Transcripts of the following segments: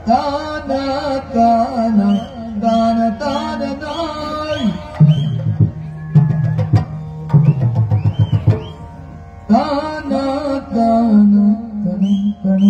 ತಾನ ತಾನ ತಾನ ತಾನ ತಾಯ್ ತಾನ ತಾನ ತನ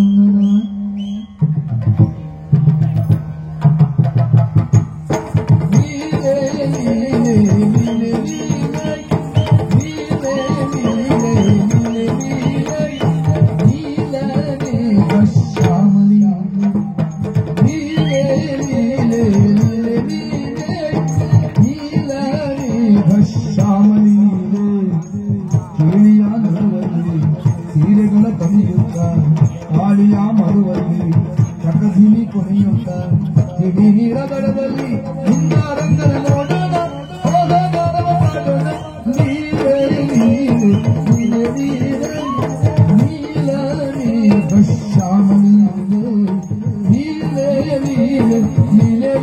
ಆಳಿಯ ಮರುವಲ್ಲಿ ಪ್ರಕೃತಿನಿ ಕೊನೆಯುತ್ತ ತಿಳಿ ನೀರದಡದಲ್ಲಿ ನಿನ್ನ ರಂಗನ ನೋಡೋಣ ನೀರೇ ನೀರೆ ನೀರೆ ನೀರೆ ನೀಲ ನೀರ ಶ್ಯಾಮ ನೀಲೆ ನೀಲೆ ನೀಲೆ ನೀಲೆ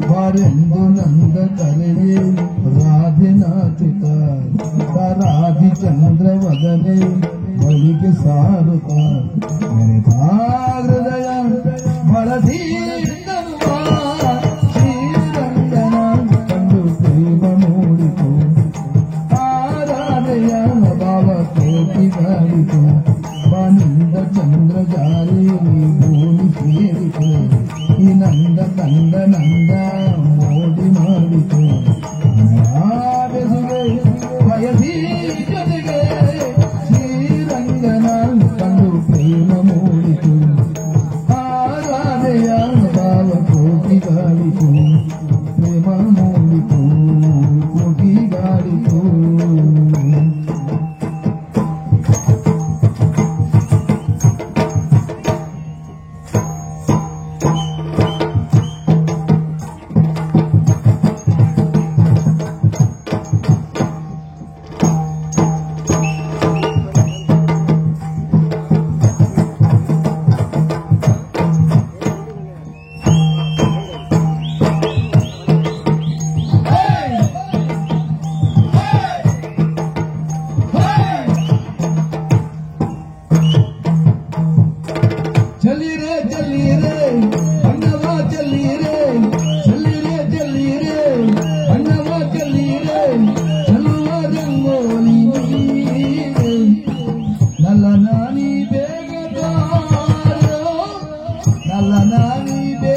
ಬಾರೆಂದು ನಂದ ಕರೆಯೇ ರಾಧೆ ನಾಚುತ್ತ ರಾಧಿ ಚಂದ್ರ ವದನೆ ಬಳಿಗೆ ಸಾರುತ್ತ ಹೃದಯ ಬಳಸಿ ಶ್ರೀರಂಗನ ಕಂಡು ಪ್ರೇಮ ಮೂಡಿತು ಆರಾಧೆಯ ಭಾವ ಕೋಟಿಗಾಡಿತು ಬನಿಂದ ಚಂದ್ರ ಜಾರಿ ಭೂಮಿ ಸೇರಿತು ಈ ನಂದ ಕಂದ ನಂದ ಮೋಡಿ ಮಾಡಿತು ಬಯಸಿ ಜೊತೆಗೆ ಶ್ರೀರಂಗನ ಕಂಡು ಪ್ರೇಮ ಮೂಡಿತು ಆರಾಧೆಯ ಭಾವ ಕೋಟಿಗಾಡಿತು ಪ್ರೇಮ ಮೂಡಿತು ಕೋಟಿಗಾಡಿತು Nala nani